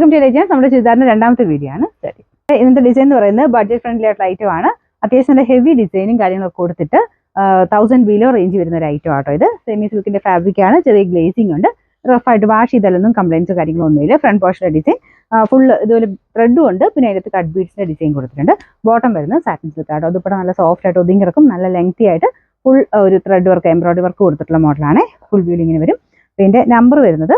നമ്മുടെ ചുരിദാറിന്റെ രണ്ടാമത്തെ വീഡിയോ ആണ്. ശരി, ഇന്നത്തെ ഡിസൈൻ എന്ന് പറയുന്നത് ബഡ്ജറ്റ് ഫ്രണ്ട്ലി ആയിട്ടുള്ള ഐറ്റം ആണ്. അത്യാവശ്യം നല്ല ഹെവി ഡിസൈനും കാര്യങ്ങളൊക്കെ കൊടുത്തിട്ട് 1000 ബിലോ റേഞ്ച് വരുന്ന ഒരു ഐറ്റം ആട്ടോ ഇത്. സെമി സിൽക്കിന്റെ ഫാബ്രിക് ആണ്, ചെറിയ ഗ്ലേസിംഗ് ഉണ്ട്. റഫായിട്ട് വാഷ് ചെയ്താലൊന്നും കംപ്ലൈൻസോ കാര്യങ്ങളൊന്നുമില്ല. ഫ്രണ്ട് പോർഷന്റെ ഡിസൈൻ ഫുള്ള് ഇതുപോലെ ത്രെഡും ഉണ്ട്, പിന്നെ അതിനകത്ത് കട്ട് ബീഡ്സിന്റെ ഡിസൈൻ കൊടുത്തിട്ടുണ്ട്. ബോട്ടം വരുന്നത് സാറ്റിൻ സിൽക്ക് ആട്ടോ. അതിപ്പോൾ നല്ല സോഫ്റ്റ് ആയിട്ട് ഒതുങ്ങി കിടക്കും, നല്ല ലെങ്തി ആയിട്ട് ഫുൾ ഒരു ത്രെഡ് വർക്ക് എംബ്രോയിഡറി വർക്ക് കൊടുത്തിട്ടുള്ള മോഡലാണ്. ഫുൾ വ്യൂ ഇങ്ങനെ വരും. പിന്നെ നമ്പർ വരുന്നത്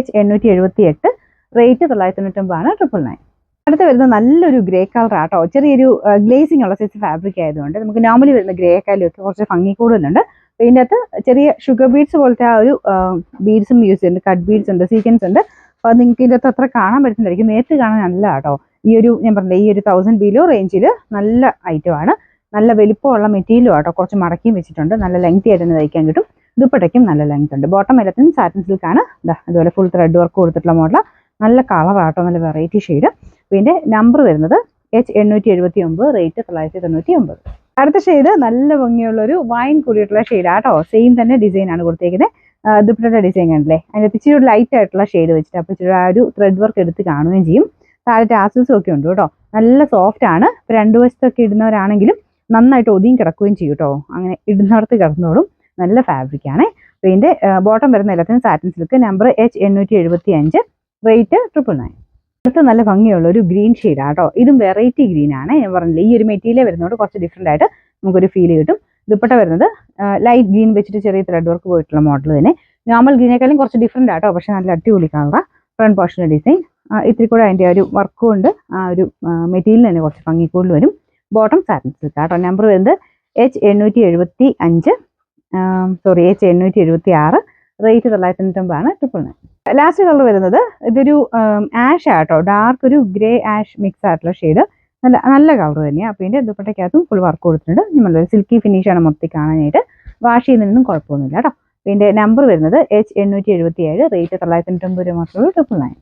H878, റേറ്റ് 999 ആണ്, 999. അടുത്ത് വരുന്നത് നല്ലൊരു ഗ്രേ കളർ ആട്ടോ. ചെറിയൊരു ഗ്ലേസിംഗ് ഉള്ള സൈസ് ഫാബ്രിക് ആയതുകൊണ്ട് നമുക്ക് നോർമലി വരുന്ന ഗ്രേ കാലൊക്കെ കുറച്ച് ഭംഗി കൂടുതലുണ്ട്. ഇതിൻ്റെ അകത്ത് ചെറിയ ഷുഗർ ബീഡ്സ് പോലത്തെ ആ ഒരു ബീഡ്സും യൂസ് ചെയ്യുന്നുണ്ട്, കട്ട് ബീഡ്സ് ഉണ്ട്, സീക്വൻസ് ഉണ്ട്. അപ്പോൾ അത് നിങ്ങൾക്ക് ഇതിൻ്റെ അകത്ത് അത്ര കാണാൻ പറ്റുന്നതായിരിക്കും, നേരത്തെ കാണാൻ നല്ല ആട്ടോ. ഈ ഒരു ഞാൻ പറഞ്ഞില്ല, ഈ ഒരു 1000 ബിലോ റേഞ്ചിൽ നല്ല ഐറ്റമാണ്. നല്ല വലിപ്പമുള്ള മെറ്റീരിയലും ആട്ടോ. കുറച്ച് മടക്കിയും വെച്ചിട്ടുണ്ട്, നല്ല ലെങ്തി ആയിട്ട് തന്നെ തയ്ക്കാൻ കിട്ടും. ദുപ്പട്ടയ്ക്കും നല്ല ലെങ്ത് ഉണ്ട്. ബോട്ടം എല്ലാത്തിനും സാറ്റിൻ സിൽക്ക് ആണ്. അതുപോലെ ഫുൾ ത്രെഡ് വർക്ക് കൊടുത്തിട്ടുള്ള മോഡൽ. നല്ല കളർ ആട്ടോ, നല്ല വെറൈറ്റി ഷെയ്ഡ്. പിന്നെ നമ്പർ വരുന്നത് H879, റേറ്റ് 999. അടുത്ത ഷെയ്ഡ് നല്ല ഭംഗിയുള്ളൊരു വൈൻ കൂടിയിട്ടുള്ള ഷെയ്ഡ് ആട്ടോ. സെയിം തന്നെ ഡിസൈൻ ആണ് കൊടുത്തേക്കുന്നത്. ദുപ്പട്ടയുടെ ഡിസൈൻ കണ്ടില്ലേ, അതിനകത്ത് ഇച്ചിരി ലൈറ്റ് ആയിട്ടുള്ള ഷെയ്ഡ് വെച്ചിട്ട് അപ്പോൾ ഇച്ചിരി ആ ഒരു ത്രെഡ് വർക്ക് എടുത്ത് കാണുകയും ചെയ്യും. താഴെ ടാസൽസും ഒക്കെ ഉണ്ട് കേട്ടോ. നല്ല സോഫ്റ്റ് ആണ്. ഇപ്പോൾ രണ്ടു വശത്തൊക്കെ ഇടുന്നവരാണെങ്കിലും നന്നായിട്ട് ഒതുങ്ങി കിടക്കുകയും ചെയ്യും കേട്ടോ. അങ്ങനെ ഇടുന്നിടത്ത് കിടന്നോളും. നല്ല ഫാബ്രിക് ആണ്. പിന്നെ ബോട്ടം വരുന്ന എല്ലാത്തിനും satin silk. Number H875, rate 999. അടുത്ത് നല്ല ഭംഗിയുള്ള ഒരു ഗ്രീൻ ഷെയ്ഡ് ആട്ടോ. ഇതും വെറൈറ്റി ഗ്രീൻ ആണ്. ഞാൻ പറഞ്ഞില്ലേ, ഈ ഒരു മെറ്റീരിയൽ വരുന്നതുകൊണ്ട് കുറച്ച് ഡിഫറെൻ്റ് ആയിട്ട് നമുക്കൊരു ഫീൽ കിട്ടും. ദുപ്പട്ട വരുന്നത് ലൈറ്റ് ഗ്രീൻ വെച്ചിട്ട് ചെറിയ ത്രെഡ് വർക്ക് പോയിട്ടുള്ള മോഡൽ തന്നെ. നോർമൽ ഗ്രീനേക്കാളും കുറച്ച് ഡിഫറെൻ്റ് ആട്ടോ, പക്ഷെ നല്ല അടിപൊളി കളറാണ്. ഫ്രണ്ട് പോർഷൻ്റെ ഡിസൈൻ ഇത്തിരി കൂടെ അതിൻ്റെ ഒരു വർക്കും ഉണ്ട്. ആ ഒരു മെറ്റീരിയൽ തന്നെ കുറച്ച് ഭംഗി കൂടുതൽ വരും. ബോട്ടം സാറ്റിൻ സിൽക്ക് ആട്ടോ. നമ്പർ വരുന്നത് H876, H876, റേറ്റ് 999 ആണ്, 999. ലാസ്റ്റ് കളർ വരുന്നത് ഇതൊരു ആഷ് ആട്ടോ. ഡാർക്ക് ഒരു ഗ്രേ ആഷ് മിക്സ് ആയിട്ടുള്ള ഷെയ്ഡ്. നല്ല കളർ തന്നെയാണ്. അപ്പോൾ ഇതിൻ്റെ ദുപ്പട്ടയ്ക്കകത്തും ഫുൾ വർക്ക് കൊടുത്തിട്ടുണ്ട്. നമ്മളൊരു സിൽക്കി ഫിനിഷാണ് മൊത്തം കാണാനായിട്ട്. വാഷ് ചെയ്യുന്നതിനൊന്നും കുഴപ്പമൊന്നുമില്ല കേട്ടോ. പിന്നെ നമ്പർ വരുന്നത് H877, റേറ്റ് 999 മാത്രമേ ഉള്ളൂ, 999.